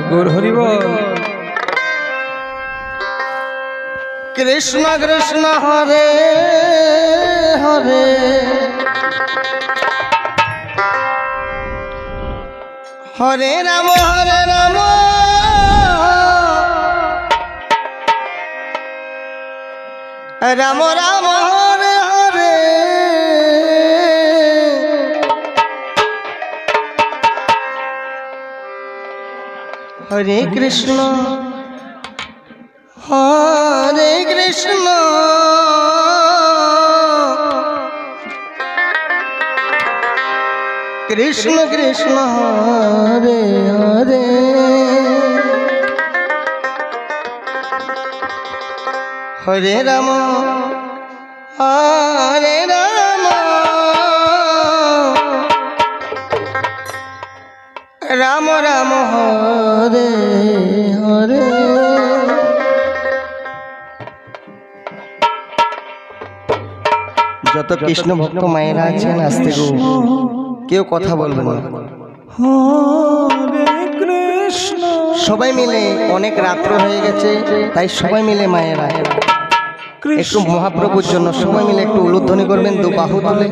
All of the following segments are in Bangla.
গৌর হরি বল। কৃষ্ণ কৃষ্ণ হরে হরে হরে রাম রাম রাম হরে হরে হরে কৃষ্ণ হরে কৃষ্ণ কৃষ্ণ কৃষ্ণ হরে হরে হরে রাম রাম রাম হরে হরে। যত কৃষ্ণ ভক্ত মায়েরা আছেন আস্তে গো, কেউ কথা বলবে না। সবাই মিলে, অনেক রাত্র হয়ে গেছে, তাই সবাই মিলে মায়েরা একটু মহাপ্রভুর জন্য সবাই মিলে একটু উলুধ্বনি করবেন, দু বাহু তুলে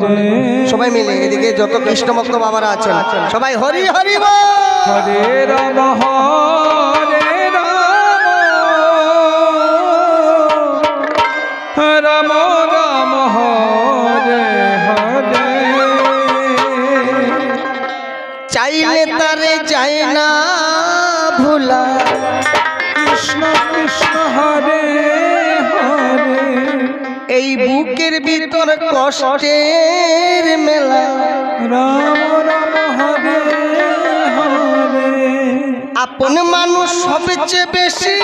সবাই মিলে। এদিকে যত কৃষ্ণ ভক্ত বাবারা আছেন সবাই হরি হরি বল। হরে রাম হরে রাম রাম হরে হরে। চাইলে তারে যায় না ভোলা, কৃষ্ণ কৃষ্ণ হরে হরে। এই বুকের ভিতর কষ্টের মেলা, রাম রাম হরে হরে। আপন মানুষ সবচেয়ে বেশি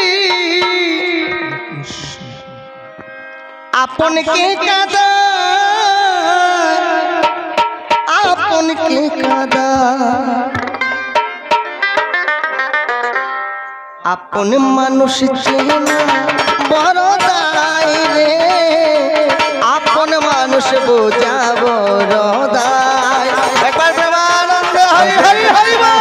আপনকে কাঁদা, আপনকে কাঁদা। আপন মানুষ চেনা বড় দায় রে, আপন মানুষ বোঝা বড় দায়। একবার প্রেমানন্দ হরি হরি হরি বল।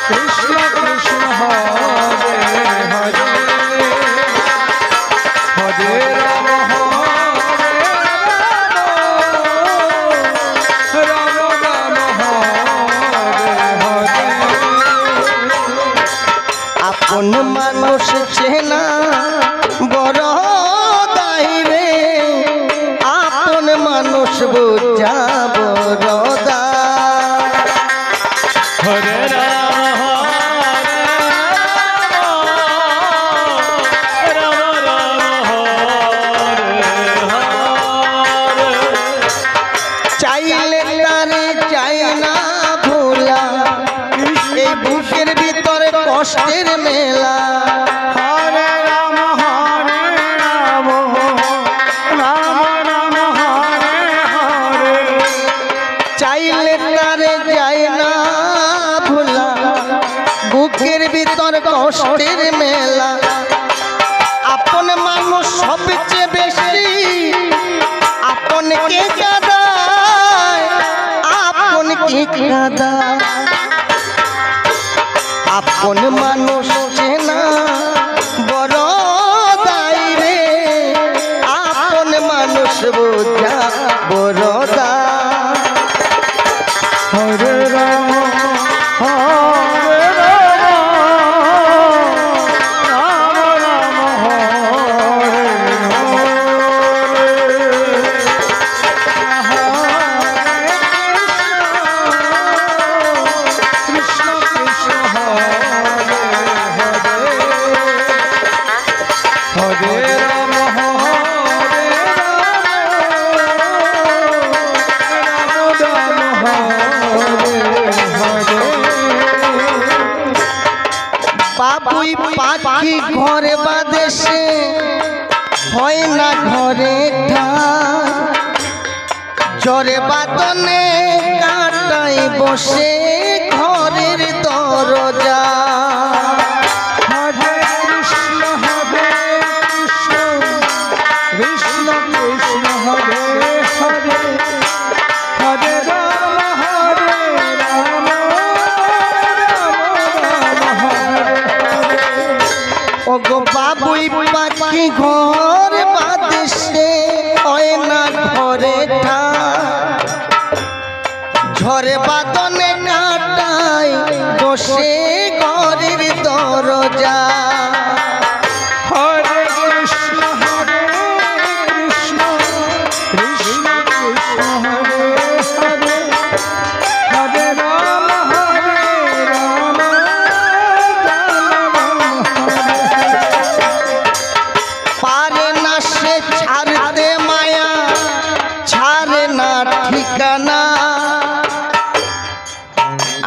কৃষ্ণ কৃষ্ণ হরে হরে হরে রাম হরে রাম রাম হরে হরে। আপন মানুষ চেনা বড় দায় রে, আপন মানুষ বোঝা বড় দায়। হরে রাম রাম রাম হরে হরে। চাইলে তারে চাই না ভোলা, এই বুকের ভিতরে কষ্টের মেলা। হরে রাম রাম রাম হরে হরে। চাইলে তারে যাই না ভোলা, বুকের ভিতর কষ্টের মেলা। আপন মানুষ সবচেয়ে বেশি আপনকে কাঁদায়, আপনকে কাঁদায়। আপন মানুষ চেনা বড় দায় রে, আপন মানুষ বোঝা বড় দায়। হরে রাম হরে রাম রাম হরে কৃষ্ণ কৃষ্ণ হরে হরে হরে রাম হরে রাম হরে হরে। বাবুই পাখি ঘরে বাদেশে হয় না ঘরে ঠাই, জ্বরে বাদনে কাটাই বসে ঘরের দরজা। হরে কৃষ্ণ কৃষ্ণ কৃষ্ণ হরে হরে হরে রাম ঝরে বাদনে কাটাই বসে ঘরের দরজা হরে কৃষ্ণ কৃষ্ণ কৃষ্ণ কৃষ্ণ হরে হরে হরে রাম রাম হরে পারে না সে ছাড়তে মায়া ছাড়ে না ঠিকানা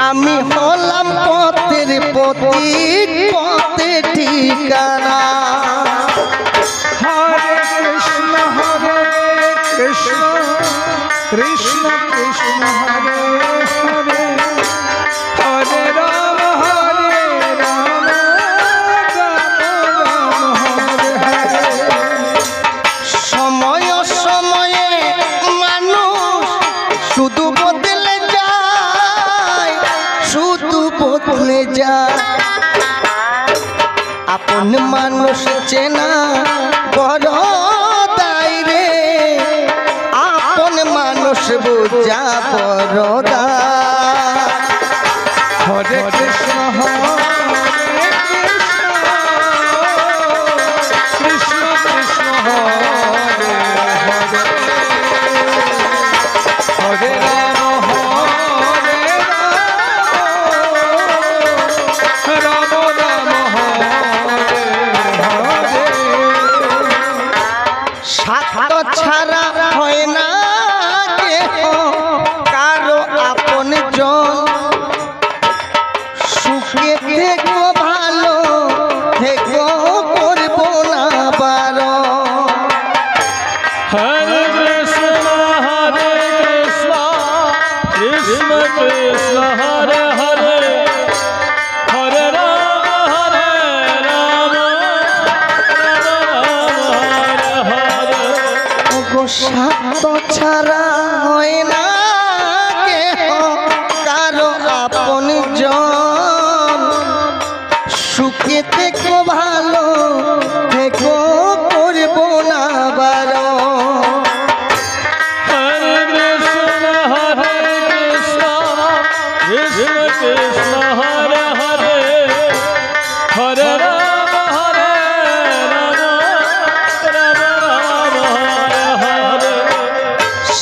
আমি হলাম পথের পথিক পথে ঠিকানা হরে কৃষ্ণ কৃষ্ণ কৃষ্ণ হরে হরে হরে রাম রাম হরে হরে সময় সময়ে মানুষ শুধু বদলে যায় শুধু বদলে যায় আপন মানুষ চেনা বড় দায় রে আপন মানুষ বোঝা বড় দায় হরে কৃষ্ণ কৃষ্ণ কৃষ্ণ হরে হরে হরে রাম রাম রাম হরে হরে স্বার্থ ছাড়া হয় না কেহ কারো আপন জন সুখে থেকো ভালো থেকো করবো না বারণ হরে কৃষ্ণ কৃষ্ণ কৃষ্ণ হরে হরে হরে রাম রাম হরে হরে স্বার্থ ছাড়া হয় না কেহ কারো আপন জন সুখে থেকো ভালো থেকো করবো না বারণ হরে কৃষ্ণ কৃষ্ণ কৃষ্ণ হরে হরে হরে রাম রাম হরে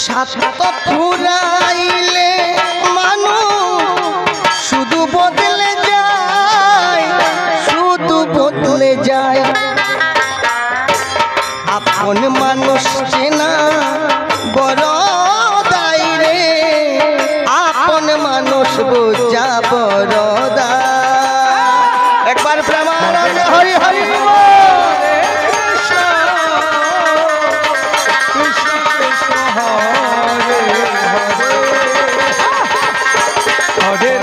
স্বার্থ ফুরাইলে মানুষ শুধু বদলে যায় শুধু বদলে যায় আপন মানুষ চেনা বড় দায় রে আপন মানুষ বোঝা বড় দায় একবার প্রেমানন্দে হরি হরি বল। কৃষ্ণ কৃষ্ণ হরে হরে হরে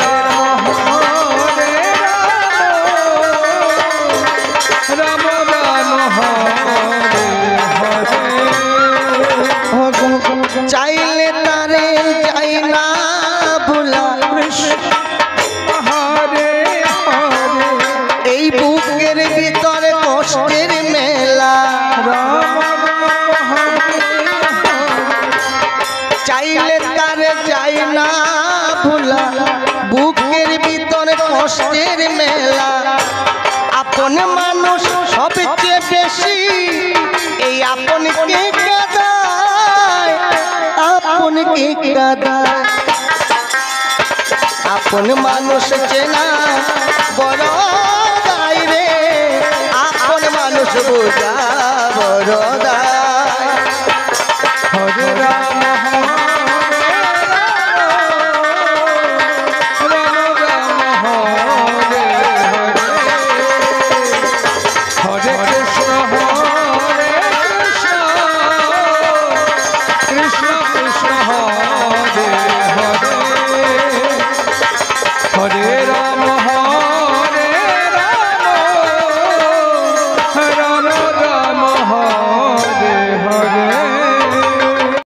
রাম রাম হরে হরে চাইলে তারে যাই না ভুলা কৃষ্ণ হরে হরে এই বুকের ভিতরে কষ্টের মেলা রাম হরে চাইলে তারে যাই না ভুলা বুকের ভিতরে কষ্টের মেলা আপন মানুষ সবচেয়ে বেশি এই আপনকে কাঁদায় আপনকে কাঁদায় আপন মানুষ চেনা বড় দায় রে আপন মানুষ বোঝা বড় দায় হরে রাম